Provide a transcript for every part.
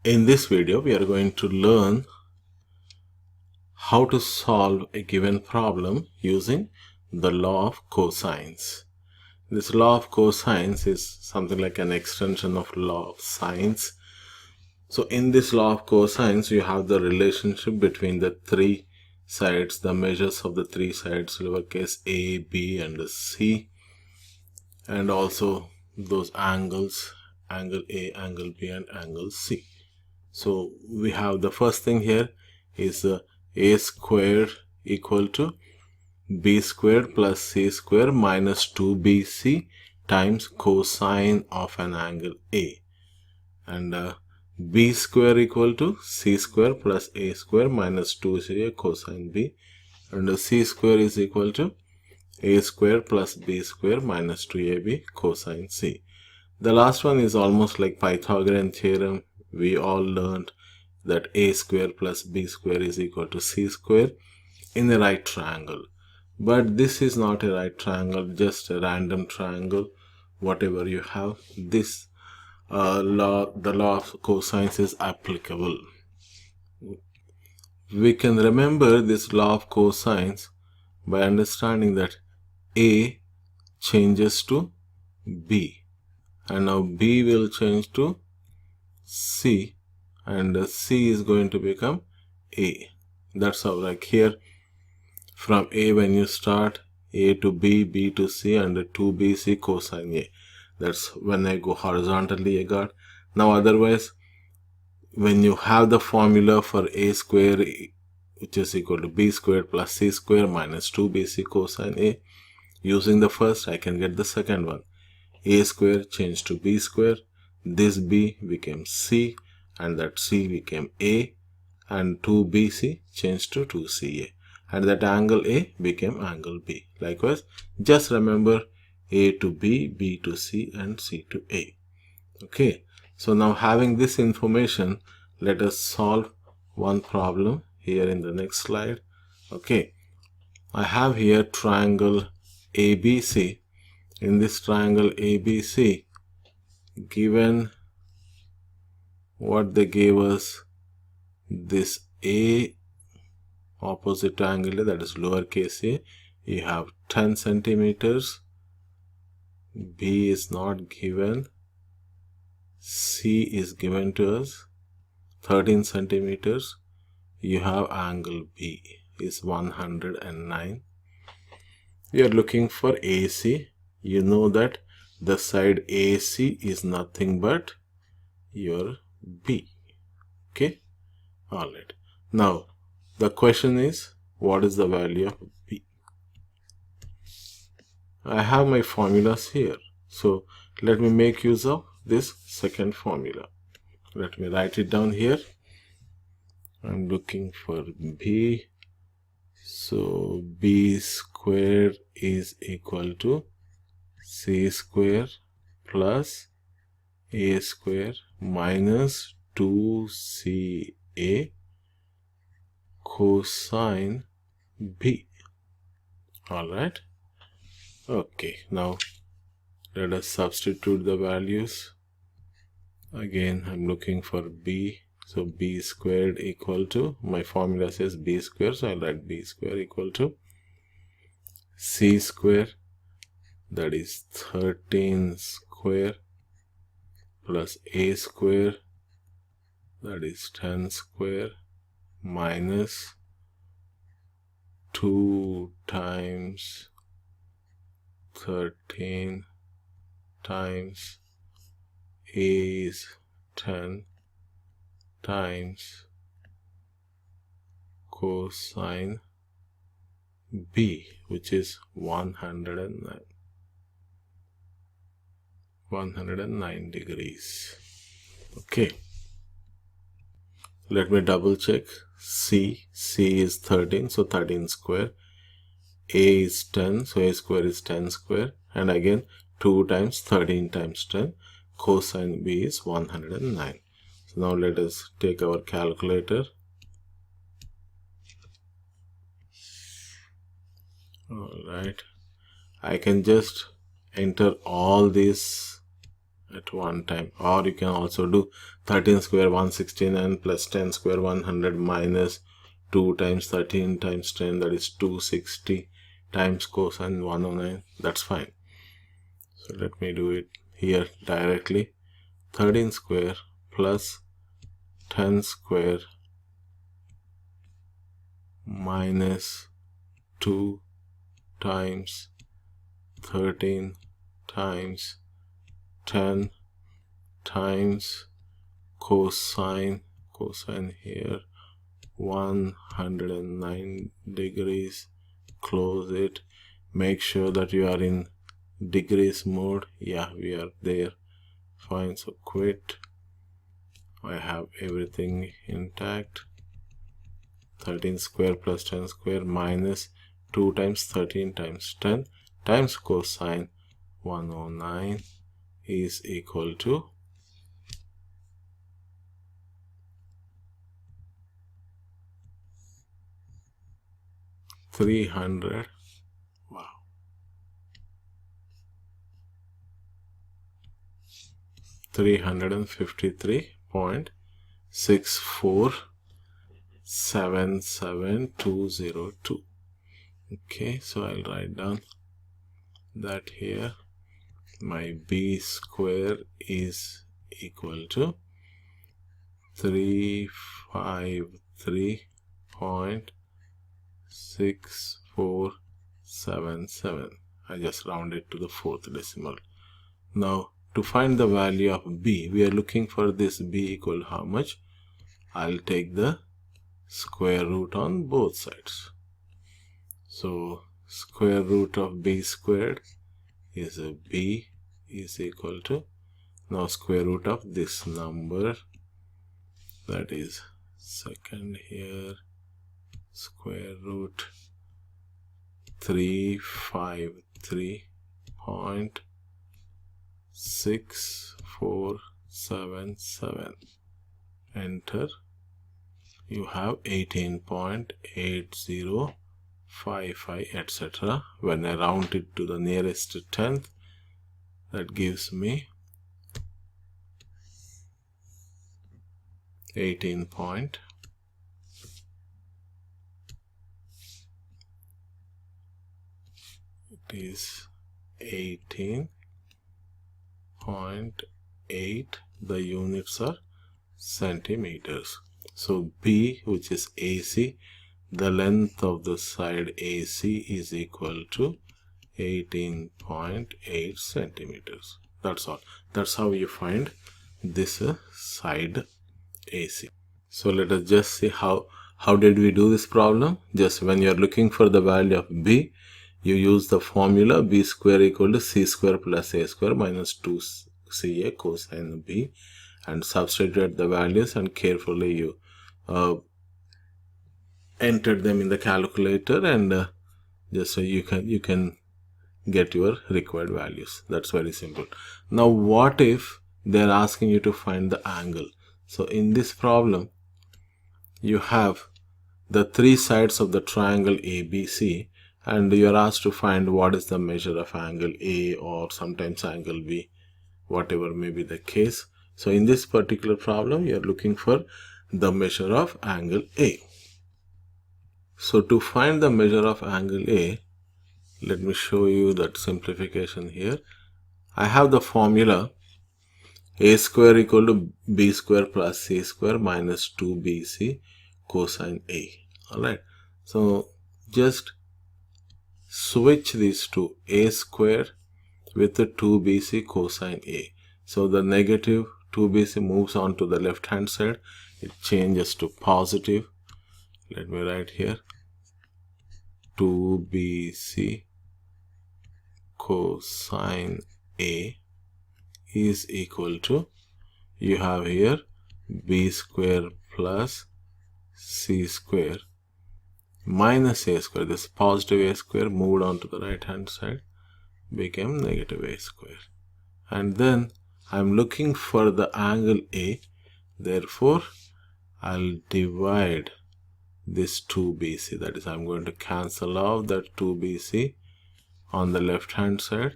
In this video, we are going to learn how to solve a given problem using the law of cosines. This law of cosines is something like an extension of law of sines. So in this law of cosines, you have the relationship between the three sides, the measures of the three sides, lowercase a, b, and c, and also those angles, angle A, angle B, and angle C. So we have the first thing here is a squared equal to b squared plus c squared minus 2bc times cosine of an angle A, and b square equal to c square plus a square minus 2c cosine b, and c square is equal to a square plus b square minus 2ab cosine c. The last one is almost like Pythagorean theorem. We all learned that a square plus b square is equal to c square in a right triangle. But this is not a right triangle, just a random triangle. Whatever you have, this the law of cosines is applicable. We can remember this law of cosines by understanding that a changes to b, and now b will change to c, and c is going to become a. That's how, like here, from a when you start, a to b, b to c, and 2bc cosine a. That's when I go horizontally I got. Now otherwise, when you have the formula for a square, which is equal to b squared plus c square minus 2bc cosine a, using the first, I can get the second one. A square changed to b square, this b became c, and that c became a, and 2bc changed to 2ca, and that angle A became angle B. Likewise, just remember A to B, B to C, and C to A. Okay, so now having this information, let us solve one problem here in the next slide. Okay, I have here triangle ABC. In this triangle ABC, given what they gave us, this A opposite angle, that is lowercase a, you have 10 centimeters, B is not given, C is given to us 13 centimeters, you have angle B is 109. We are looking for AC. You know that the side AC is nothing but your B. Okay, alright. Now the question is, what is the value of B? I have my formulas here. So let me make use of this second formula. Let me write it down here. I'm looking for B. So B squared is equal to C square plus A square minus 2CA cosine B. Alright. Okay, now let us substitute the values. Again, I'm looking for B. So B squared equal to, my formula says B square, so I'll write B square equal to C square, that is 13 square, plus A square, that is 10 square, minus 2 times 13 times A is 10 times cosine B, which is 109 degrees. Okay, let me double check. C is 13, so 13 square. A is 10, so A square is 10 square, and again 2 times 13 times 10, cosine B is 109. So now let us take our calculator. Alright, I can just enter all these at one time. Or you can also do 13 square 169 plus 10 square 100 minus 2 times 13 times 10, that is 260 times cosine 109. That's fine. So let me do it here directly. 13 square plus 10 square minus 2 times 13 times 10 times cosine here 109 degrees. Close it. Make sure that you are in degrees mode. Yeah, we are there. Fine. So quit. I have everything intact. 13 square plus 10 square minus 2 times 13 times 10 times cosine 109 is equal to 300. Wow. 353.6477202. Okay, so I'll write down that here my b square is equal to 353.6477. I just rounded to the fourth decimal. Now to find the value of b, we are looking for this b equal how much? I'll take the square root on both sides. So square root of b squared is a b is equal to, now square root of this number, that is second here, square root 353.6477. Enter. You have 18.8055, etc. When I round it to the nearest tenth, that gives me 18 point. It is 18.8. The units are centimeters. So B, which is AC, the length of the side AC is equal to 18.8 centimeters. That's all. That's how you find this side AC. So let us just see how did we do this problem. Just when you are looking for the value of B, you use the formula b square equal to c square plus a square minus 2ca cosine b, and substitute the values and carefully you enter them in the calculator, and just so you can get your required values. That's very simple. Now what if they're asking you to find the angle? So in this problem you have the three sides of the triangle ABC, and you are asked to find what is the measure of angle A, or sometimes angle B, whatever may be the case. So in this particular problem you are looking for the measure of angle A. So to find the measure of angle A, let me show you that simplification here. I have the formula a square equal to b square plus c square minus 2bc cosine A. Alright, so just switch these two, a square with the 2bc cosine A. So the negative 2bc moves on to the left hand side, it changes to positive. Let me write here 2bc cosine A is equal to, you have here b square plus c square minus a square. This positive a square moved on to the right hand side, became negative a square. And then I'm looking for the angle A, therefore I'll divide this 2bc, that is I'm going to cancel out that 2bc on the left hand side.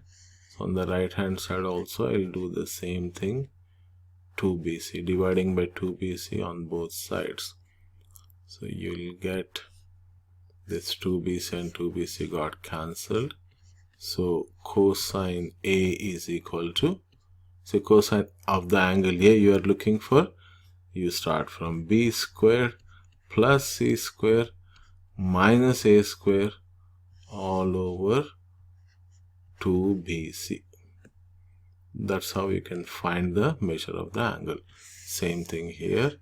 On the right hand side also I'll do the same thing. 2BC, dividing by 2BC on both sides. So you'll get this 2BC and 2BC got cancelled. So cosine A is equal to, so cosine of the angle A you are looking for, you start from B square plus C square minus A square all over 2BC. That's how you can find the measure of the angle. Same thing here,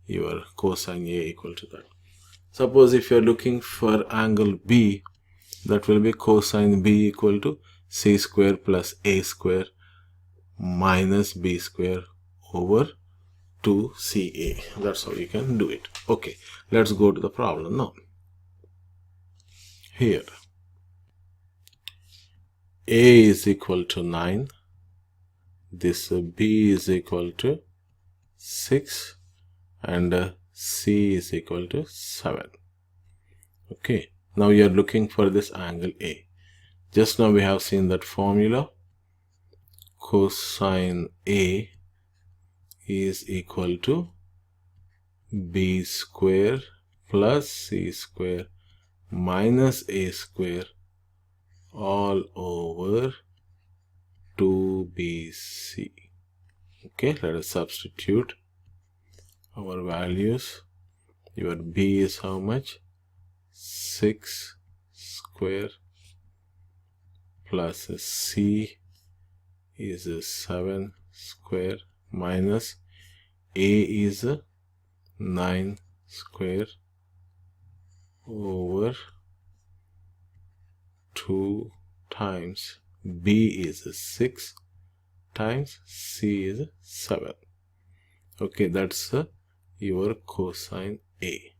your cosine A equal to that. Suppose if you are looking for angle B, that will be cosine B equal to C square plus A square minus B square over 2CA. That's how you can do it. Okay, let's go to the problem now. Here, A is equal to 9. This B is equal to 6 and C is equal to 7. Okay, now you are looking for this angle A. Just now we have seen that formula. Cosine A is equal to B square plus C square minus A square all over 2BC. Okay, let us substitute our values. Your B is how much? 6 square plus C is 7 square minus A is 9 square over 2 times B is 6 times C is 7. Okay, that's your cosine A.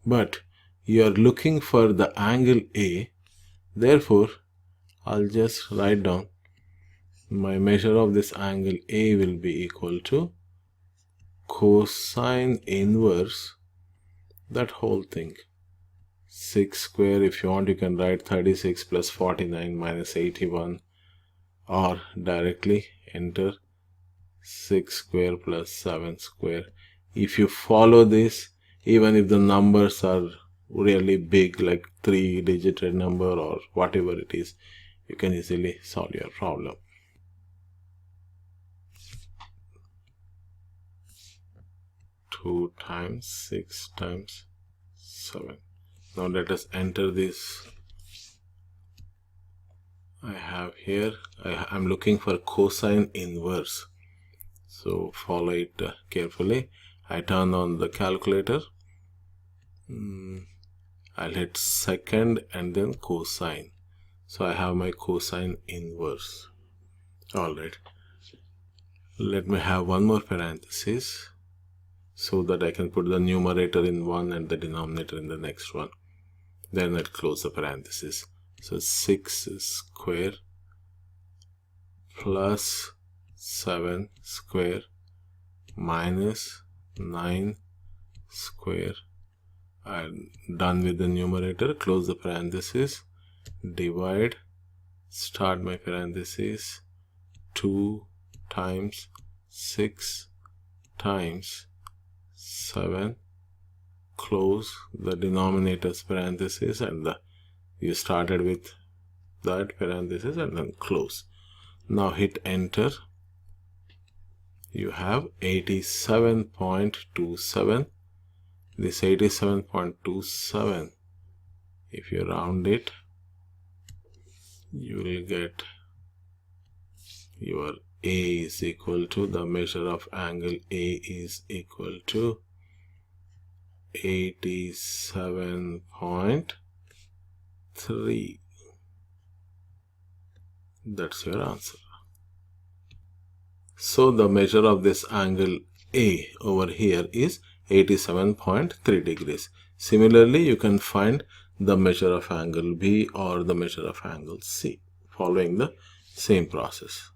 But you are looking for the angle A, therefore I'll just write down my measure of this angle A will be equal to cosine inverse that whole thing. 6 square, if you want you can write 36 plus 49 minus 81, or directly enter 6 square plus 7 square. If you follow this, even if the numbers are really big like 3-digit number or whatever it is, you can easily solve your problem. Two times 6 times 7. Now let us enter this. I have here, I'm looking for cosine inverse. So follow it carefully. I turn on the calculator. I'll hit second and then cosine. So I have my cosine inverse. Alright. Let me have one more parenthesis so that I can put the numerator in one and the denominator in the next one. Then I'll close the parenthesis. So 6 square plus 7 square minus 9 square. I'm done with the numerator. Close the parenthesis. Divide. Start my parenthesis. 2 times 6 times 7. Close the denominator's parenthesis and you started with that parenthesis and then close. Now hit enter. You have 87.27. This 87.27, if you round it, you will get your A is equal to, the measure of angle A is equal to 87.3. That's your answer. So the measure of this angle A over here is 87.3 degrees. Similarly, you can find the measure of angle B or the measure of angle C following the same process.